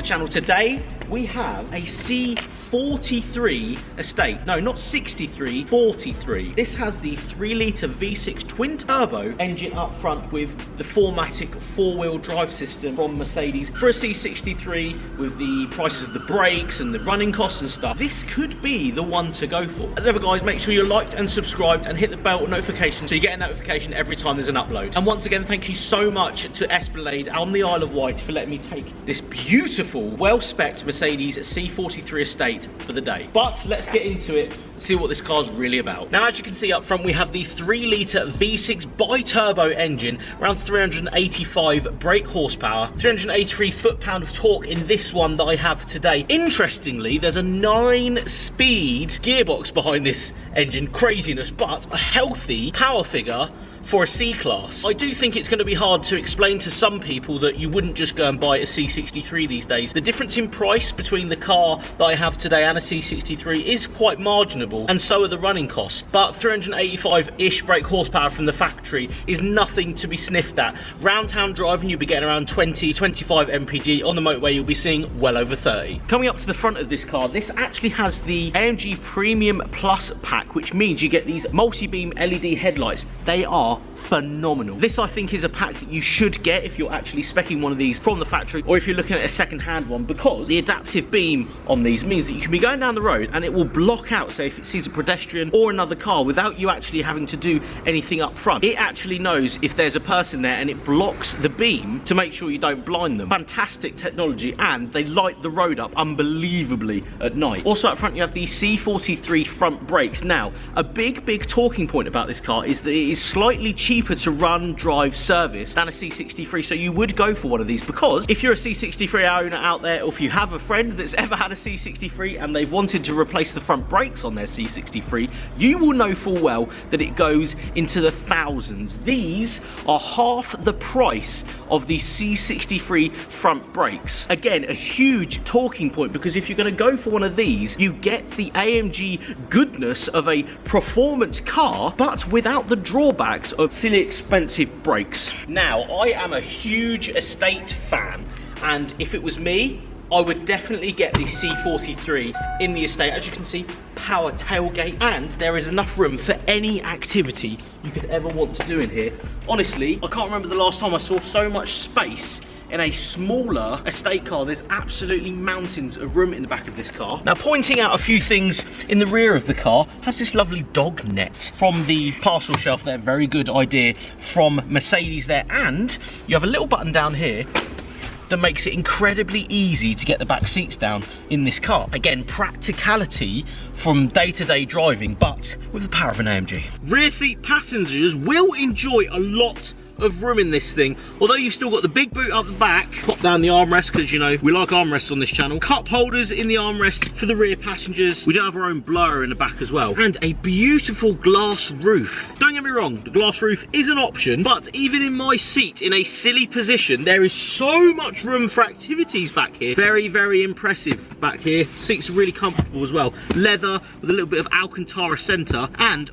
channel. Today we have a C43 estate. No, not 63, 43. This has the 3-litre V6 twin turbo engine up front with the 4MATIC 4-wheel drive system from Mercedes. For a C63, with the prices of the brakes and the running costs and stuff, this could be the one to go for. As ever guys, make sure you're liked and subscribed and hit the bell notification so you get a notification every time there's an upload. And once again, thank you so much to Esplanade on the Isle of Wight for letting me take this beautiful, well-spec'd Mercedes C43 estate for the day. But let's get into it and see what this car's really about. Now, as you can see up front, we have the 3-litre V6 bi-turbo engine, around 385 brake horsepower, 383 foot-pound of torque in this one that I have today. Interestingly, there's a 9-speed gearbox behind this engine. Craziness, but a healthy power figure for a C-Class. I do think it's going to be hard to explain to some people that you wouldn't just go and buy a C63 these days. The difference in price between the car that I have today and a C63 is quite marginable, and so are the running costs. But 385-ish brake horsepower from the factory is nothing to be sniffed at. Round town driving, you'll be getting around 20, 25 mpg. On the motorway, you'll be seeing well over 30. Coming up to the front of this car, this actually has the AMG Premium Plus pack, which means you get these multi-beam LED headlights. They are phenomenal. This, I think, is a pack that you should get if you're actually speccing one of these from the factory, or if you're looking at a second-hand one, because the adaptive beam on these means that you can be going down the road and it will block out, say, if it sees a pedestrian or another car, without you actually having to do anything up front. It actually knows if there's a person there and it blocks the beam to make sure you don't blind them. Fantastic technology, and they light the road up unbelievably at night. Also up front, you have the C43 front brakes. Now, a big talking point about this car is that it is slightly cheaper to run, drive, service than a C63, so you would go for one of these, because if you're a C63 owner out there, or if you have a friend that's ever had a C63 and they've wanted to replace the front brakes on their C63, you will know full well that it goes into the thousands. These are half the price of the C63 front brakes. Again, a huge talking point, because if you're going to go for one of these, you get the AMG goodness of a performance car, but without the drawbacks of silly expensive brakes. Now, I am a huge estate fan, and if it was me, I would definitely get the C43 in the estate. As you can see, power tailgate, and there is enough room for any activity you could ever want to do in here. Honestly, I can't remember the last time I saw so much space in a smaller estate car. There's absolutely mountains of room in the back of this car. Now, pointing out a few things in the rear of the car, has this lovely dog net from the parcel shelf there. Very good idea from Mercedes there. And you have a little button down here that makes it incredibly easy to get the back seats down in this car. Again, practicality from day-to-day driving, but with the power of an AMG. Rear seat passengers will enjoy a lot of room in this thing, although you've still got the big boot up the back. Pop down the armrest, because you know we like armrests on this channel. Cup holders in the armrest for the rear passengers. We do have our own blower in the back as well, and a beautiful glass roof. Don't get me wrong, the glass roof is an option, but even in my seat in a silly position, there is so much room for activities back here. Very impressive back here. Seats are really comfortable as well. Leather with a little bit of Alcantara centre, and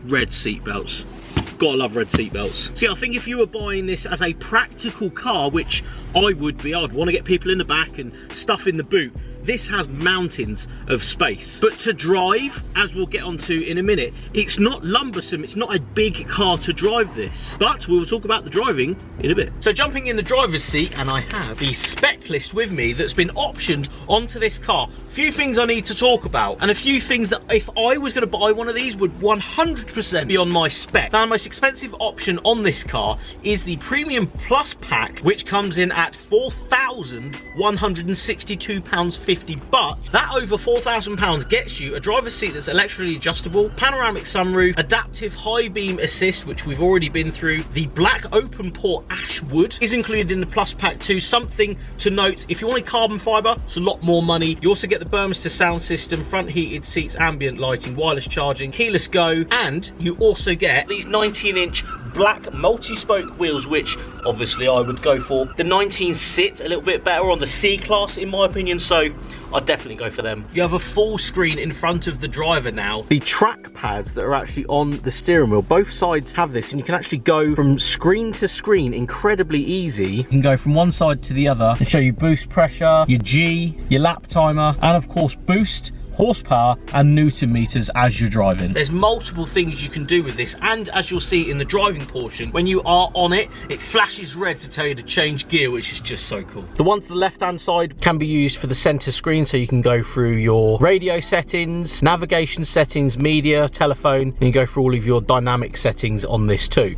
red seat belts. Gotta love red seat belts. See, I think if you were buying this as a practical car, which I would be, I'd want to get people in the back and stuff in the boot. This has mountains of space. But to drive, as we'll get onto in a minute, it's not lumbersome, it's not a big car to drive this. But we will talk about the driving in a bit. So jumping in the driver's seat, and I have the spec list with me that's been optioned onto this car. A few things I need to talk about, and a few things that if I was going to buy one of these would 100% be on my spec. Now, the most expensive option on this car is the Premium Plus pack, which comes in at £4,162.50. But that over £4,000 gets you a driver's seat that's electrically adjustable, panoramic sunroof, adaptive high beam assist, which we've already been through. The black open port ash wood is included in the Plus pack too. Something to note, if you want a carbon fibre, it's a lot more money. You also get the Burmester sound system, front heated seats, ambient lighting, wireless charging, keyless go, and you also get these 19-inch black multi-spoke wheels, which obviously I would go for. The 19 sit a little bit better on the C-Class in my opinion, so I'd definitely go for them. You have a full screen in front of the driver now. The track pads that are actually on the steering wheel, both sides have this, and you can actually go from screen to screen incredibly easy. You can go from one side to the other and show you boost pressure, your G, your lap timer, and of course boost, horsepower and Newton meters as you're driving. There's multiple things you can do with this, and as you'll see in the driving portion, when you are on it, it flashes red to tell you to change gear, which is just so cool. The one to the left hand side can be used for the center screen, so you can go through your radio settings, navigation settings, media, telephone, and you go through all of your dynamic settings on this too.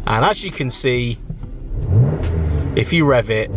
And as you can see, if you rev it,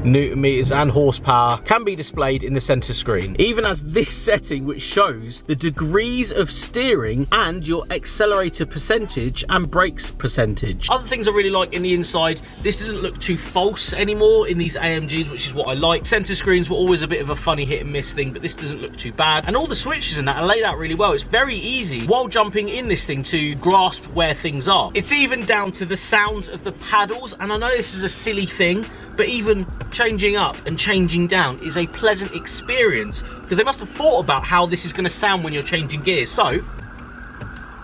Newton meters and horsepower can be displayed in the center screen, even as this setting which shows the degrees of steering and your accelerator percentage and brakes percentage. Other things I really like in the inside, this doesn't look too false anymore in these AMGs, which is what I like. Center screens were always a bit of a funny hit and miss thing, but this doesn't look too bad, and all the switches and that are laid out really well. It's very easy while jumping in this thing to grasp where things are. It's even down to the sounds of the paddles, and I know this is a silly thing, but even changing up and changing down is a pleasant experience, because they must have thought about how this is going to sound when you're changing gears. So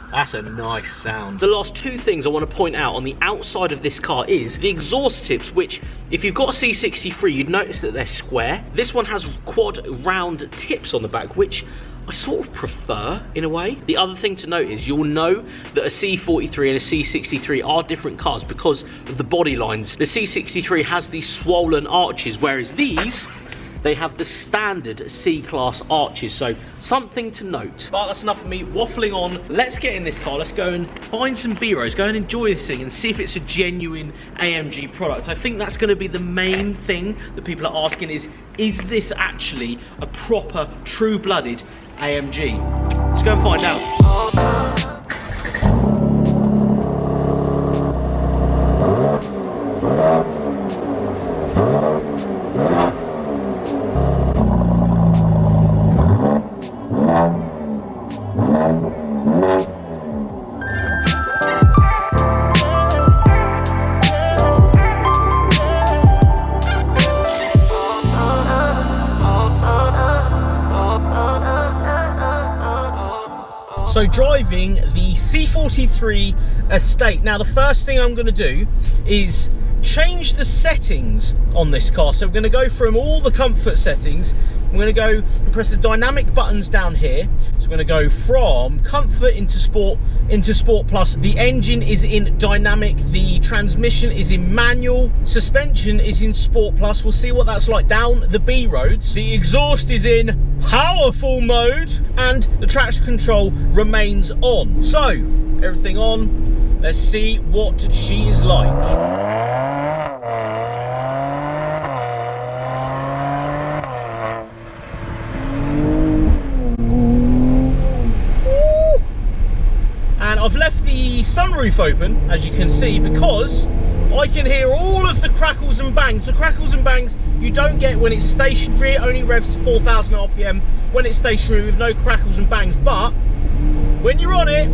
that's a nice sound. The last two things I want to point out on the outside of this car is the exhaust tips, which if you've got a C43 you'd notice that they're square. This one has quad round tips on the back, which I sort of prefer in a way. The other thing to note is you'll know that a C43 and a C63 are different cars because of the body lines. The C63 has these swollen arches, whereas these, they have the standard C-Class arches, so something to note. But that's enough of me waffling on. Let's get in this car, let's go and find some B-rolls, go and enjoy this thing and see if it's a genuine AMG product. I think that's going to be the main thing that people are asking is this actually a proper, true-blooded AMG? Let's go and find out. So driving the C43 Estate. Now the first thing I'm going to do is change the settings on this car. So we're going to go from all the comfort settings. We're going to go and press the dynamic buttons down here. So we're going to go from comfort into sport plus. The engine is in dynamic, the transmission is in manual, suspension is in sport plus. We'll see what that's like down the B roads. The exhaust is in powerful mode and the traction control remains on. So everything on, let's see what she is like. I've left the sunroof open, as you can see, because I can hear all of the crackles and bangs. The crackles and bangs you don't get when it's stationary. It only revs to 4,000 RPM when it's stationary with no crackles and bangs. But when you're on it,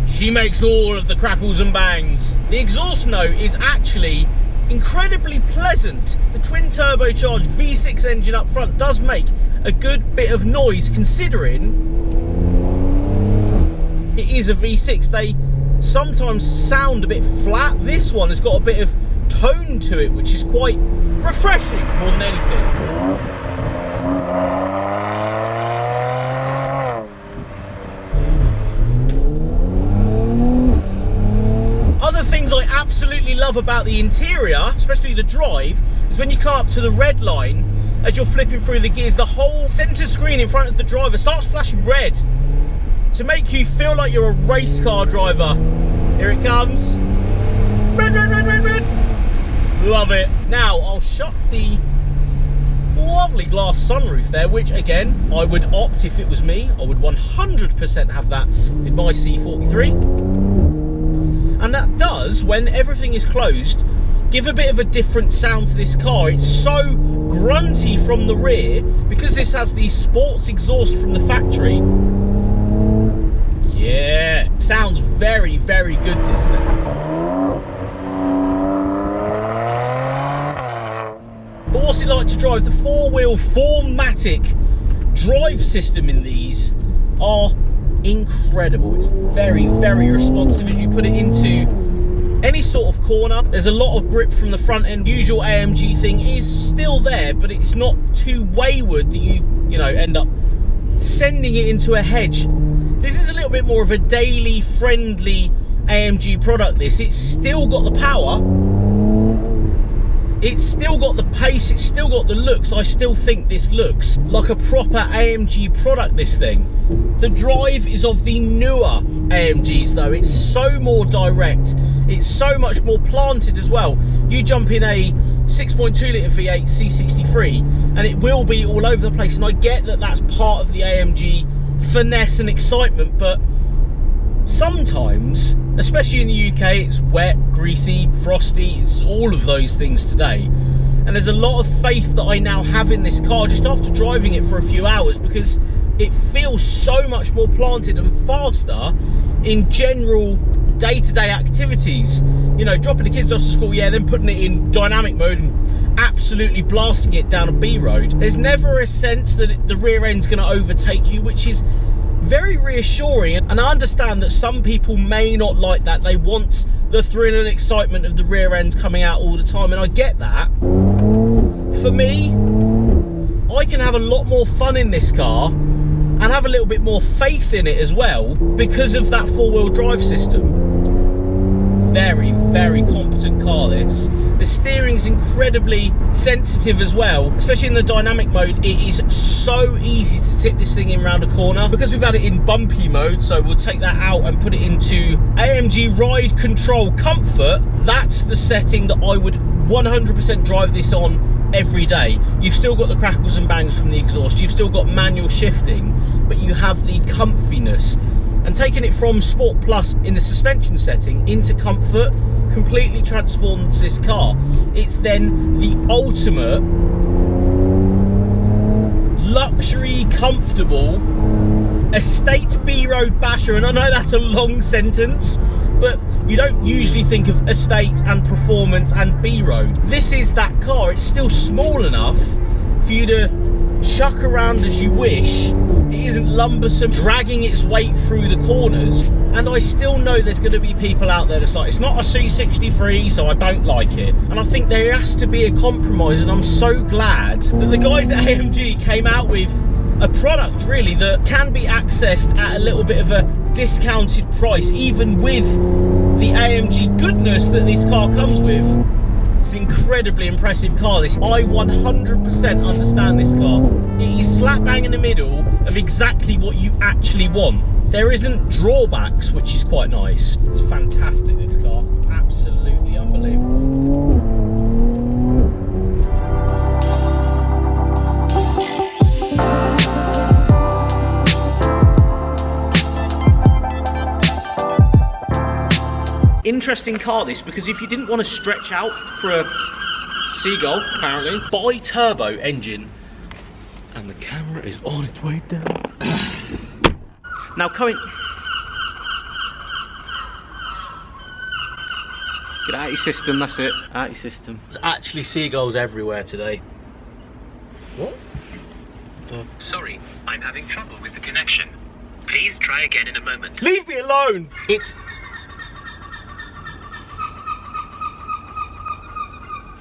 she makes all of the crackles and bangs. The exhaust note is actually incredibly pleasant. The twin turbocharged V6 engine up front does make a good bit of noise, considering it is a V6. They sometimes sound a bit flat. This one has got a bit of tone to it, which is quite refreshing more than anything. Other things I absolutely love about the interior, especially the drive, is when you come up to the red line, as you're flipping through the gears, the whole center screen in front of the driver starts flashing red to make you feel like you're a race car driver. Here it comes. Red, red, red, red, red. Love it. Now, I'll shut the lovely glass sunroof there, which again, I would opt if it was me. I would 100% have that in my C43. And that does, when everything is closed, give a bit of a different sound to this car. It's so grunty from the rear, because this has the sports exhaust from the factory. Yeah, sounds very, very good, this thing. But what's it like to drive? The four-wheel 4MATIC drive system in these are incredible. It's very, very responsive as you put it into any sort of corner. There's a lot of grip from the front end. Usual AMG thing is still there, but it's not too wayward that you know, end up sending it into a hedge. This is a little bit more of a daily friendly AMG product. It's still got the power, it's still got the pace, it's still got the looks. I still think this looks like a proper AMG product, this thing. The drive is of the newer AMGs though. It's so more direct, it's so much more planted as well. You jump in a 6.2 litre V8 C43 and it will be all over the place, and I get that that's part of the AMG finesse and excitement, but sometimes, especially in the UK, it's wet, greasy, frosty, it's all of those things today. And there's a lot of faith that I now have in this car just after driving it for a few hours, because it feels so much more planted and faster in general day-to-day activities. You know, dropping the kids off to school, yeah, then putting it in dynamic mode and absolutely blasting it down a B road. There's never a sense that the rear end's going to overtake you, which is very reassuring. And I understand that some people may not like that. They want the thrill and excitement of the rear end coming out all the time, and I get that. For me, I can have a lot more fun in this car and have a little bit more faith in it as well because of that four-wheel drive system. Very, very competent car, this. The steering's incredibly sensitive as well, especially in the dynamic mode. It is so easy to tip this thing in round a corner. Because we've had it in bumpy mode, so we'll take that out and put it into AMG Ride Control Comfort. That's the setting that I would 100% drive this on every day. You've still got the crackles and bangs from the exhaust, you've still got manual shifting, but you have the comfiness. And taking it from Sport Plus in the suspension setting into Comfort completely transforms this car. It's then the ultimate luxury, comfortable estate B-road basher. And I know that's a long sentence, but you don't usually think of estate and performance and B-road. This is that car. It's still small enough for you to chuck around as you wish. It isn't lumbersome, dragging its weight through the corners. And I still know there's going to be people out there that's like, it's not a C63, so I don't like it. And I think there has to be a compromise, and I'm so glad that the guys at AMG came out with a product really that can be accessed at a little bit of a discounted price, even with the AMG goodness that this car comes with. It's an incredibly impressive car, this. I 100% understand this car. It is slap bang in the middle of exactly what you actually want. There isn't drawbacks, which is quite nice. It's fantastic, this car. Absolutely unbelievable. Interesting car, this, because if you didn't want to stretch out for a seagull, apparently, bi-turbo engine, and the camera is on its way down. Now coming, get out your system, that's it, out your system. There's actually seagulls everywhere today. What? Sorry, I'm having trouble with the connection. Please try again in a moment. Leave me alone! It's